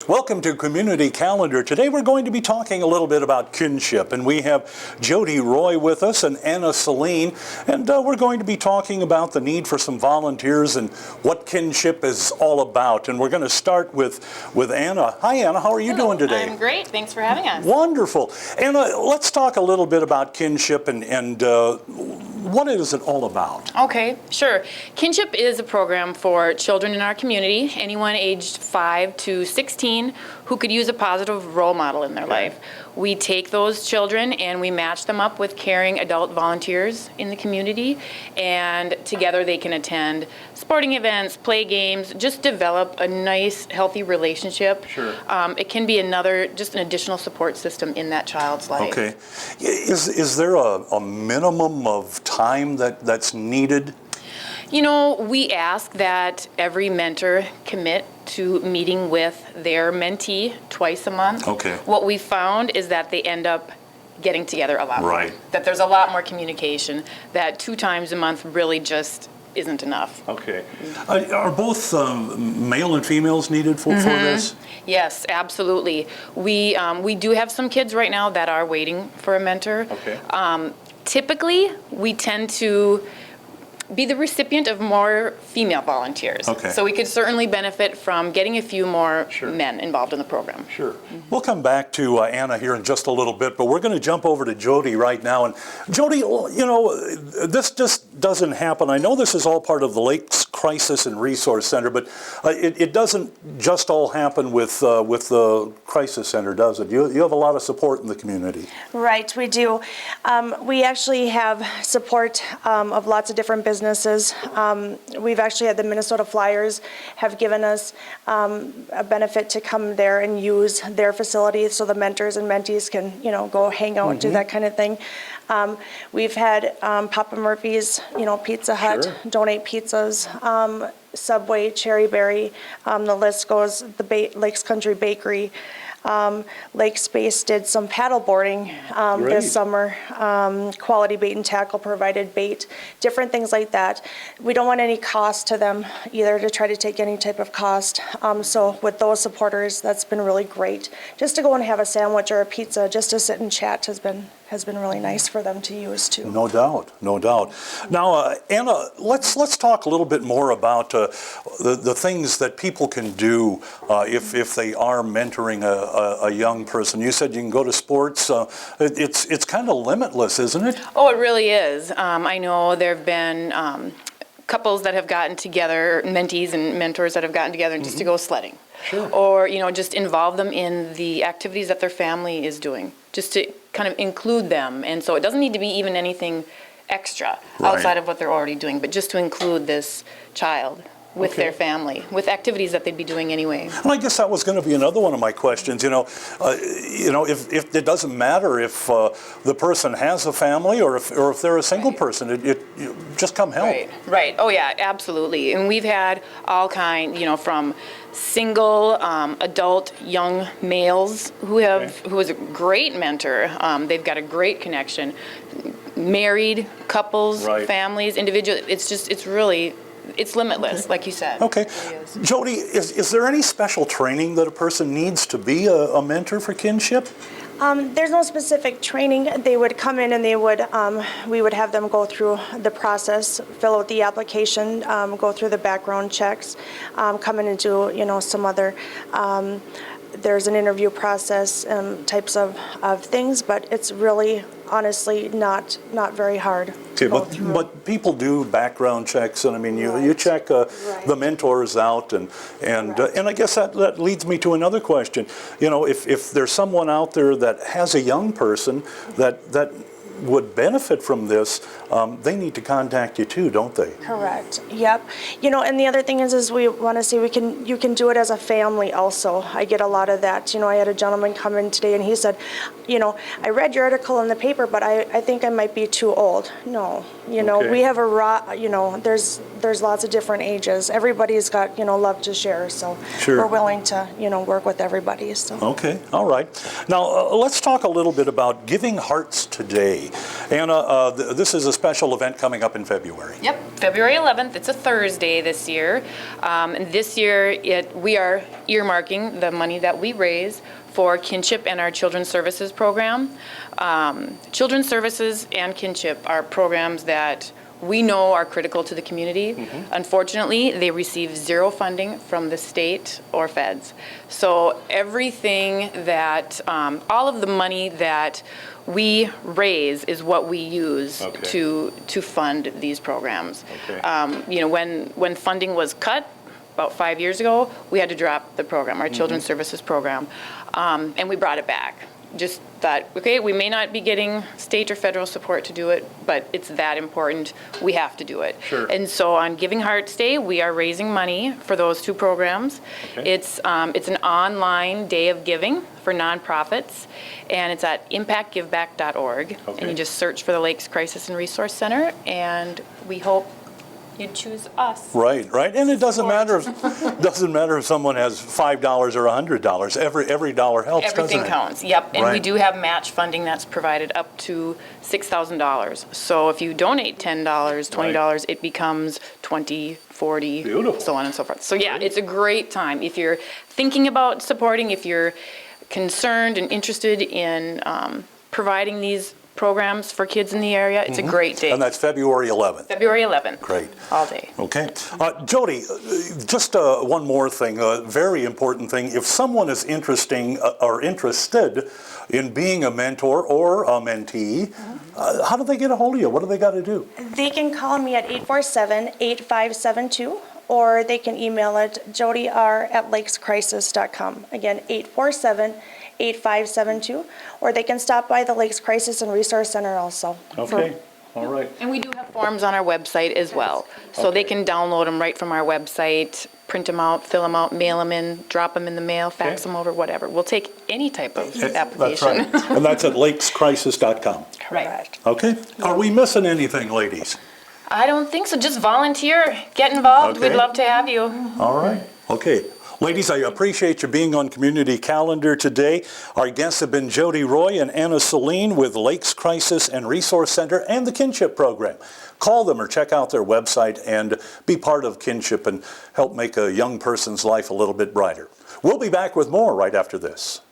Welcome to Community Calendar. Today we're going to be talking a little bit about kinship, and we have Jody Roy with us and Anna Celine, and we're going to be talking about the need for some volunteers and what kinship is all about. And we're going to start with Anna. Hi Anna, how are you doing today? I'm great, thanks for having us. Wonderful. Anna, let's talk a little bit about kinship and what is it all about? Okay, sure. Kinship is a program for children in our community, anyone aged 5 to 16 who could use a positive role model in their life. We take those children and we match them up with caring adult volunteers in the community, and together they can attend sporting events, play games, just develop a nice, healthy relationship. Sure. It can be just an additional support system in that child's life. Okay. Is there a minimum of time that's needed? You know, we ask that every mentor commit to meeting with their mentee twice a month. Okay. What we found is that they end up getting together a lot more. Right. That there's a lot more communication, that 2 times a month really just isn't enough. Okay. Are both male and females needed for this? Yes, absolutely. We do have some kids right now that are waiting for a mentor. Okay. Typically, we tend to be the recipient of more female volunteers. Okay. So we could certainly benefit from getting a few more Sure. men involved in the program. Sure. We'll come back to Anna here in just a little bit, but we're going to jump over to Jody right now. And Jody, you know, this just doesn't happen. I know this is all part of the Lakes Crisis and Resource Center, but it doesn't just all happen with the Crisis Center, does it? You have a lot of support in the community. Right, we do. We actually have support of lots of different businesses. We've actually had the Minnesota Flyers have given us a benefit to come there and use their facility so the mentors and mentees can, you know, go hang out, do that kind of thing. We've had Papa Murphy's, you know, Pizza Hut Sure. donate pizzas, Subway, Cherry Berry, the list goes, the Lakes Country Bakery. Lake Space did some paddle boarding this summer. Quality Bait and Tackle provided bait, different things like that. We don't want any cost to them either, to try to take any type of cost. So with those supporters, that's been really great. Just to go and have a sandwich or a pizza, just to sit and chat has been really nice for them to use too. No doubt, no doubt. Now, Anna, let's talk a little bit more about the things that people can do if they are mentoring a young person. You said you can go to sports. It's kind of limitless, isn't it? Oh, it really is. I know there have been couples that have gotten together, mentees and mentors that have gotten together just to go sledding. Sure. Or, you know, just involve them in the activities that their family is doing, just to kind of include them. And so it doesn't need to be even anything extra outside of what they're already doing, but just to include this child with their family, with activities that they'd be doing anyway. Well, I guess that was going to be another one of my questions. You know, if it doesn't matter if the person has a family or if they're a single person, it just come help. Right. Oh yeah, absolutely. And we've had all kinds, you know, from single adult young males who is a great mentor. They've got a great connection. Married couples, families, individuals. It's limitless, like you said. Okay. It really is. Jody, is there any special training that a person needs to be a mentor for kinship? There's no specific training. They would come in and we would have them go through the process, fill out the application, go through the background checks, come in and do, you know, some other, there's an interview process, types of things, but it's really, honestly, not very hard. Okay, but people do background checks, and I mean, you check the mentors out, and I guess that leads me to another question. You know, if there's someone out there that has a young person that would benefit from this, they need to contact you too, don't they? Correct. Yep. You know, and the other thing is we want to say you can do it as a family also. I get a lot of that. You know, I had a gentleman come in today and he said, you know, I read your article in the paper, but I think I might be too old. No. You know, we have there's lots of different ages. Everybody's got, you know, love to share, so we're willing to, you know, work with everybody. So. Okay. All right. Now, let's talk a little bit about Giving Hearts Today. community. Anna, this is a special event coming up in February. Yep, February 11th. It's a Thursday this year. And this year, we are earmarking the money that we raise for Kinship and our Children's Services program. Children's Services and Kinship are programs that we know are critical to the community. Unfortunately, they receive zero funding from the state or feds. So everything that, all of the money that we raise is what we use to fund these programs. You know, when funding was cut about 5 years ago, we had to drop the program, our Children's Services program, and we brought it back. Just thought, okay, we may not be getting state or federal support to do it, but it's that important, we have to do it. And so on Giving Hearts Day, we are raising money for those two programs. It's an online day of giving for nonprofits, and it's at impactgiveback.org. And you just search for the Lakes Crisis and Resource Center, and we hope you choose us. Right, right, and it doesn't matter if someone has $5 or $100. Every dollar helps. Everything doesn't it? counts. Yep, and we Right. do have match funding that's provided up to $6,000. So if you donate $10, $20, it becomes $20, $40, Beautiful. so on and so forth. So yeah, it's a great time if you're thinking about supporting, if you're concerned and interested in providing these programs for kids in the area. It's a great day. And that's February 11th. February 11th. Great. All day. Okay. Jody, just one more thing, a very important thing. If someone is interested in being a mentor or a mentee, how do they get a hold of you? What do they got to do? They can call me at 847-8572, or they can email it jodyr@lakescrisis.com. Again, 847-8572, or they can stop by the Lakes Crisis and Resource Center also. Okay. All right. And we do have forms on our website as well. So they can download them right from our website, print them out, fill them out, mail them in, drop them in the mail, fax them over, whatever. We'll take any type of That's application. right. And that's at lakescrisis.com. Correct. Okay. Are we missing anything, ladies? I don't think so. Just volunteer, get involved. Okay. We'd love to have you. All right. Okay. Ladies, I appreciate you being on Community Calendar today. Our guests have been Jody Roy and Anna Celine with Lakes Crisis and Resource Center and the Kinship Program. Call them or check out their website and be part of Kinship and help make a young person's life a little bit brighter. We'll be back with more right after this.